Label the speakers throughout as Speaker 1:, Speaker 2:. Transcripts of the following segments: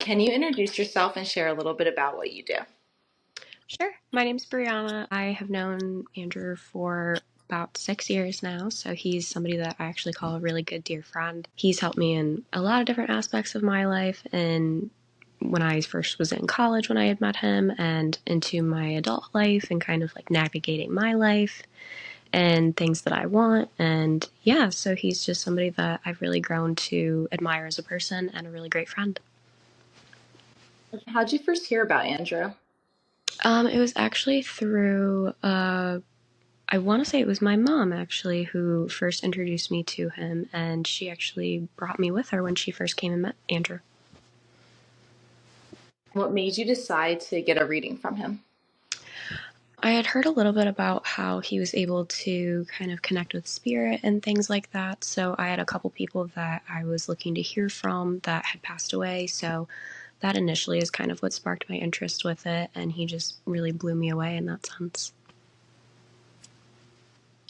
Speaker 1: Can you introduce yourself and share a little bit about what you do?
Speaker 2: Sure. My name's Brianna. I have known Andrew for about 6 years now, so he's somebody that I actually call a really good dear friend. He's helped me in a lot of different aspects of my life, and when I first was in college when I had met him, and into my adult life, and kind of like navigating my life and things that I want. And yeah, so he's just somebody that I've really grown to admire as a person and a really great friend.
Speaker 1: How'd you first hear about Andrew?
Speaker 2: It was actually through I want to say it was my mom actually who first introduced me to him, and she actually brought me with her when she first came and met Andrew.
Speaker 1: What made you decide to get a reading from him?
Speaker 2: I had heard a little bit about how he was able to kind of connect with spirit and things like that. So I had a couple people that I was looking to hear from that had passed away. So that initially is kind of what sparked my interest with it. And he just really blew me away in that sense.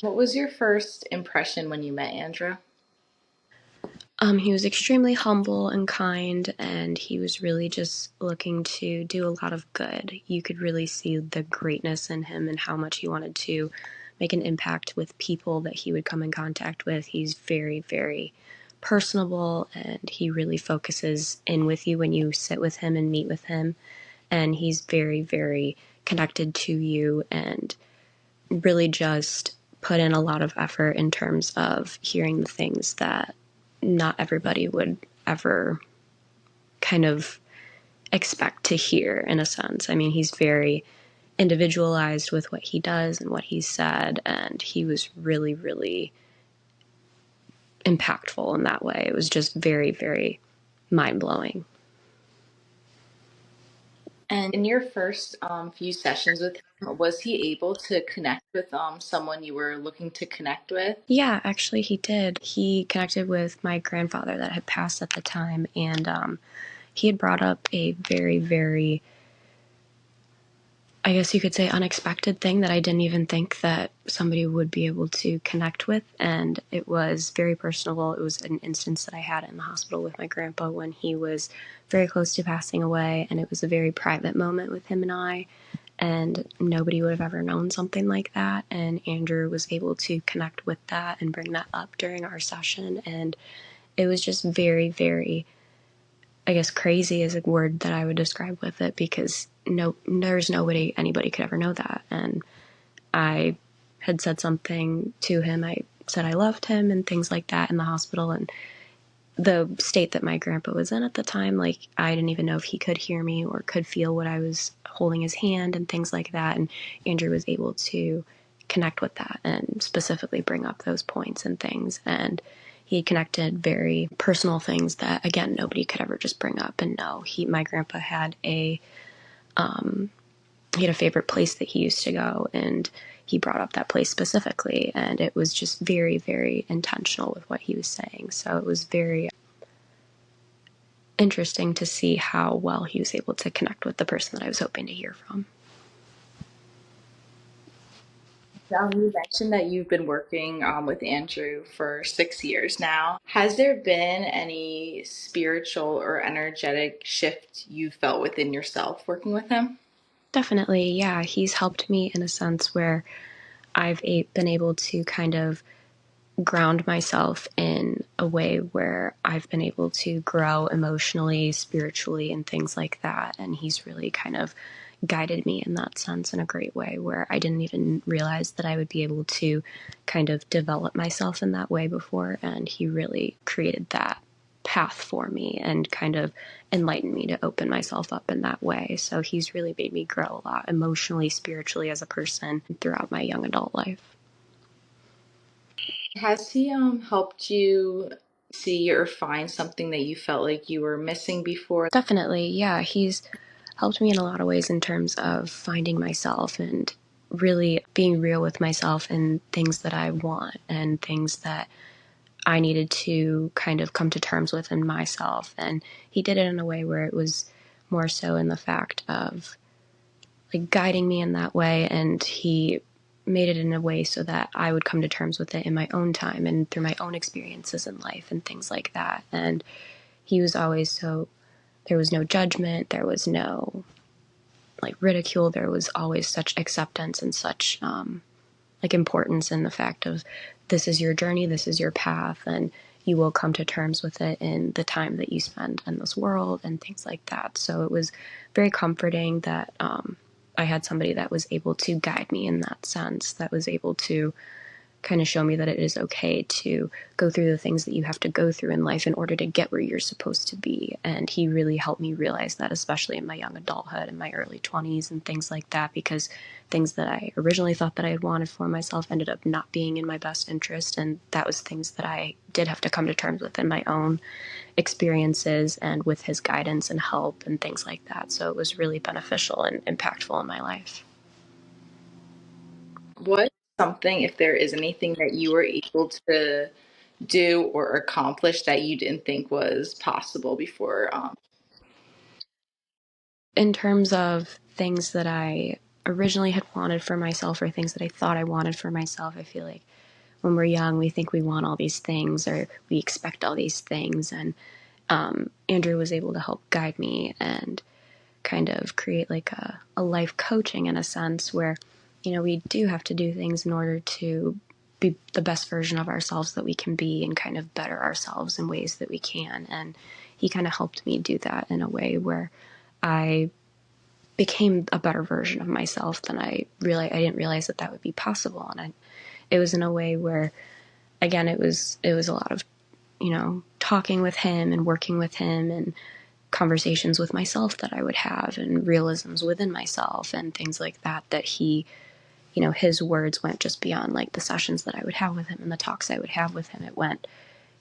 Speaker 1: What was your first impression when you met Andrew?
Speaker 2: He was extremely humble and kind, and he was really just looking to do a lot of good. You could really see the greatness in him and how much he wanted to make an impact with people that he would come in contact with. He's very, very personable, and he really focuses in with you when you sit with him and meet with him. And he's very, very connected to you and really just put in a lot of effort in terms of hearing the things that not everybody would ever kind of expect to hear, in a sense. I mean, he's very individualized with what he does and what he said, and he was really, really impactful in that way. It was just very, very mind blowing.
Speaker 1: And in your first few sessions with him, was he able to connect with someone you were looking to connect with?
Speaker 2: Yeah, actually, he did. He connected with my grandfather that had passed at the time, and he had brought up a very, very, I guess you could say, unexpected thing that I didn't even think that somebody would be able to connect with. And it was very personal. It was an instance that I had in the hospital with my grandpa when he was very close to passing away. And it was a very private moment with him and I. And nobody would have ever known something like that. And Andrew was able to connect with that and bring that up during our session. And it was just very, very, I guess crazy is a word that I would describe with it, because there's nobody, anybody could ever know that. And I had said something to him. I said I loved him and things like that in the hospital. And the state that my grandpa was in at the time, like, I didn't even know if he could hear me or could feel what I was holding his hand and things like that. And Andrew was able to connect with that and specifically bring up those points and things. And he connected very personal things that, again, nobody could ever just bring up and know. My grandpa had he had a favorite place that he used to go, and he brought up that place specifically, and it was just very, very intentional with what he was saying. So it was very interesting to see how well he was able to connect with the person that I was hoping to hear from.
Speaker 1: You mentioned that you've been working with Andrew for 6 years now. Has there been any spiritual or energetic shift you felt within yourself working with him?
Speaker 2: Definitely, yeah. He's helped me in a sense where I've been able to kind of ground myself in a way where I've been able to grow emotionally, spiritually, and things like that. And he's really kind of guided me in that sense in a great way where I didn't even realize that I would be able to kind of develop myself in that way before. And he really created that path for me and kind of enlightened me to open myself up in that way. So he's really made me grow a lot emotionally, spiritually as a person throughout my young adult life.
Speaker 1: Has he helped you see or find something that you felt like you were missing before?
Speaker 2: Definitely, yeah. He's helped me in a lot of ways in terms of finding myself and really being real with myself and things that I want and things that I needed to kind of come to terms with in myself. And he did it in a way where it was more so in the fact of like guiding me in that way. And he made it in a way so that I would come to terms with it in my own time and through my own experiences in life and things like that. And he was always so there was no judgment, there was no like ridicule, there was always such acceptance and such like importance in the fact of this is your journey, this is your path, and you will come to terms with it in the time that you spend in this world and things like that. So it was very comforting that I had somebody that was able to guide me in that sense, that was able to kind of show me that it is okay to go through the things that you have to go through in life in order to get where you're supposed to be. And he really helped me realize that, especially in my young adulthood, in my early 20s and things like that, because things that I originally thought that I had wanted for myself ended up not being in my best interest. And that was things that I did have to come to terms with in my own experiences and with his guidance and help and things like that. So it was really beneficial and impactful in my life.
Speaker 1: What something, if there is anything that you were able to do or accomplish that you didn't think was possible before?
Speaker 2: In terms of things that I originally had wanted for myself or things that I thought I wanted for myself, I feel like when we're young, we think we want all these things or we expect all these things. And Andrew was able to help guide me and kind of create like a life coaching in a sense where, you know, we do have to do things in order to be the best version of ourselves that we can be and kind of better ourselves in ways that we can. And he kind of helped me do that in a way where I became a better version of myself than I realized. I didn't realize that that would be possible. And it was in a way where, again, it was a lot of, you know, talking with him and working with him and conversations with myself that I would have and realisms within myself and things like that, that he, you know, his words went just beyond like the sessions that I would have with him and the talks I would have with him. It went,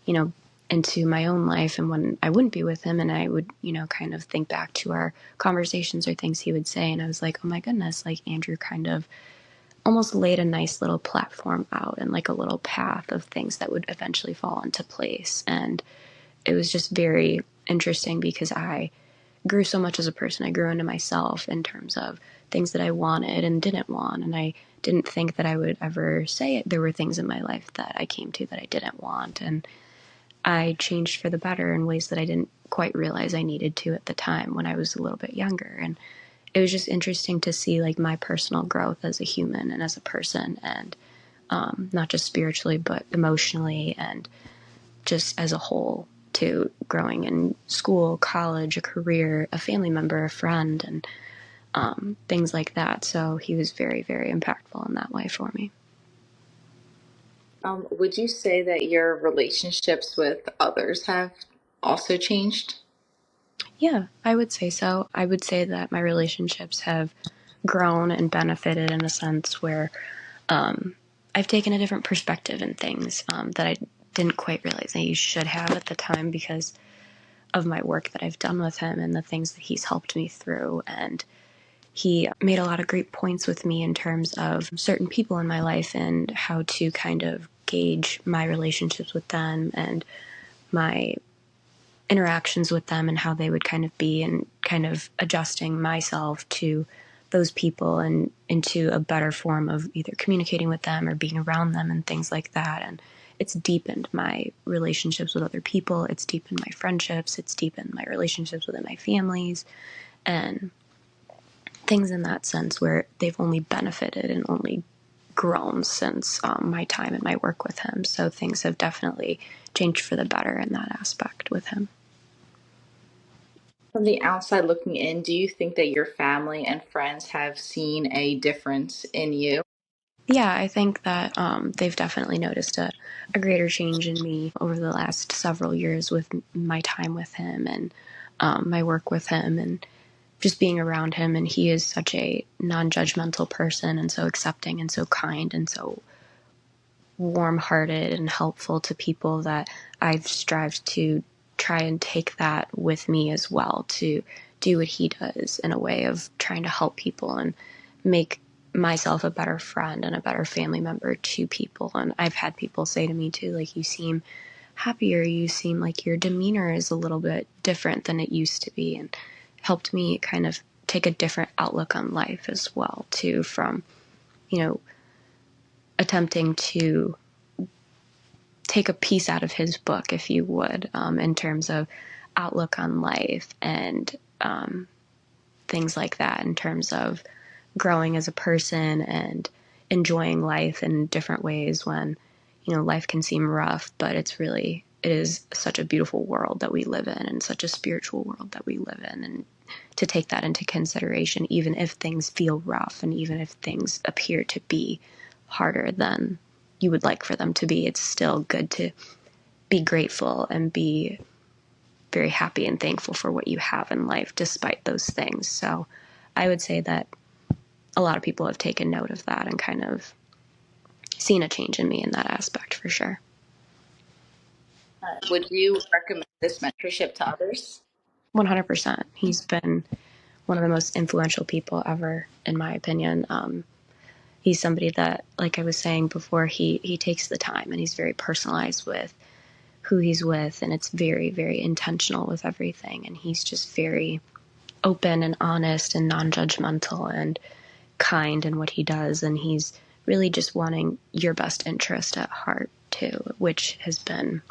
Speaker 2: you know, into my own life and when I wouldn't be with him and I would, you know, kind of think back to our conversations or things he would say. And I was like, oh my goodness, like Andrew kind of almost laid a nice little platform out and like a little path of things that would eventually fall into place. And it was just very interesting because I grew so much as a person. I grew into myself in terms of things that I wanted and didn't want. And I didn't think that I would ever say it. There were things in my life that I came to that I didn't want. And I changed for the better in ways that I didn't quite realize I needed to at the time when I was a little bit younger. And it was just interesting to see like my personal growth as a human and as a person, and not just spiritually, but emotionally and just as a whole, to growing in school, college, a career, a family member, a friend, and things like that. So he was very, very impactful in that way for me.
Speaker 1: Would you say that your relationships with others have also changed?
Speaker 2: Yeah, I would say so. I would say that my relationships have grown and benefited in a sense where I've taken a different perspective in things that I didn't quite realize I should have at the time because of my work that I've done with him and the things that he's helped me through. And he made a lot of great points with me in terms of certain people in my life and how to kind of gauge my relationships with them and my interactions with them and how they would kind of be, and kind of adjusting myself to those people and into a better form of either communicating with them or being around them and things like that. And it's deepened my relationships with other people. It's deepened my friendships. It's deepened my relationships within my families and things in that sense where they've only benefited and only grown since my time and my work with him. So things have definitely changed for the better in that aspect with him.
Speaker 1: From the outside looking in, do you think that your family and friends have seen a difference in you?
Speaker 2: Yeah, I think that they've definitely noticed a greater change in me over the last several years with my time with him and my work with him and just being around him. And he is such a non-judgmental person and so accepting and so kind and so warm-hearted and helpful to people that I've strived to try and take that with me as well, to do what he does in a way of trying to help people and make myself a better friend and a better family member to people. And I've had people say to me too, like, you seem happier, you seem like your demeanor is a little bit different than it used to be, and helped me kind of take a different outlook on life as well too, from, you know, attempting to take a piece out of his book, if you would, in terms of outlook on life and things like that in terms of growing as a person and enjoying life in different ways when, life can seem rough, but it is such a beautiful world that we live in and such a spiritual world that we live in. And to take that into consideration, even if things feel rough and even if things appear to be harder than you would like for them to be, it's still good to be grateful and be very happy and thankful for what you have in life despite those things. So I would say that a lot of people have taken note of that and kind of seen a change in me in that aspect for sure.
Speaker 1: Would you recommend this mentorship to others?
Speaker 2: 100%. He's been one of the most influential people ever, in my opinion. He's somebody that, like I was saying before, he takes the time and he's very personalized with who he's with, and it's very, very intentional with everything. And he's just very open and honest and non-judgmental and kind in what he does. And he's really just wanting your best interest at heart too, which has been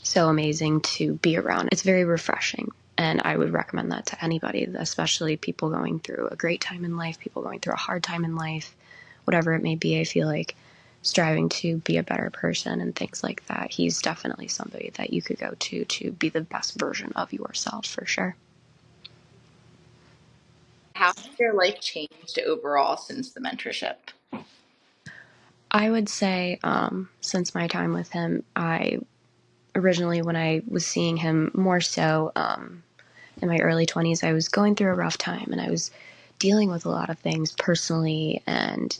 Speaker 2: so amazing to be around. It's very refreshing. And I would recommend that to anybody, especially people going through a great time in life, people going through a hard time in life, whatever it may be. I feel like striving to be a better person and things like that. He's definitely somebody that you could go to be the best version of yourself for sure.
Speaker 1: How has your life changed overall since the mentorship?
Speaker 2: I would say since my time with him, I originally, when I was seeing him more so in my early 20s, I was going through a rough time and I was dealing with a lot of things personally and,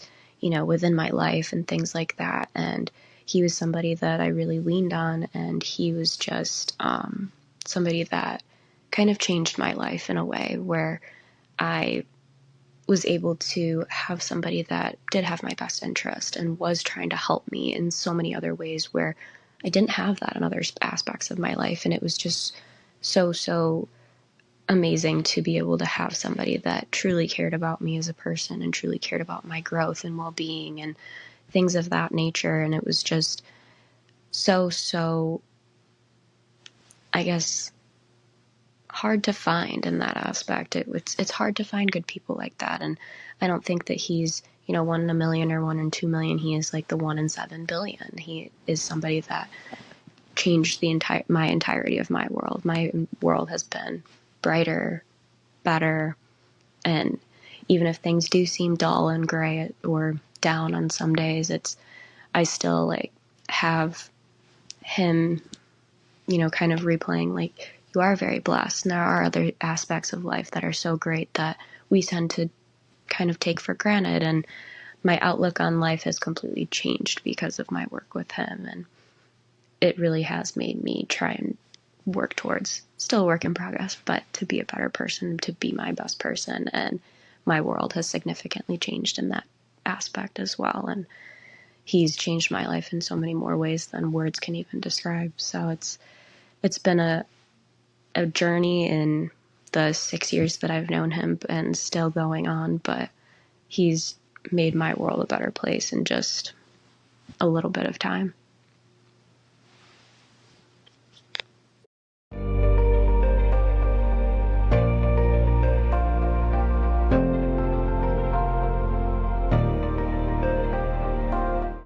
Speaker 2: within my life and things like that. And he was somebody that I really leaned on, and he was just somebody that kind of changed my life in a way where I was able to have somebody that did have my best interest and was trying to help me in so many other ways where I didn't have that in other aspects of my life. And it was just so amazing to be able to have somebody that truly cared about me as a person and truly cared about my growth and well-being and things of that nature. And it was just so, I guess, hard to find in that aspect. It's hard to find good people like that. And I don't think that he's, one in a million or 1 in 2 million. He is like the 1 in 7 billion. He is somebody that changed my entirety of my world. My world has been brighter, better, and even if things do seem dull and gray or down on some days, I still have him, kind of replaying you are very blessed, and there are other aspects of life that are so great that we tend to kind of take for granted. And my outlook on life has completely changed because of my work with him, and it really has made me try and work towards, still a work in progress, but to be a better person, to be my best person. And my world has significantly changed in that aspect as well. And he's changed my life in so many more ways than words can even describe. So it's been a journey in the 6 years that I've known him and still going on, but he's made my world a better place in just a little bit of time.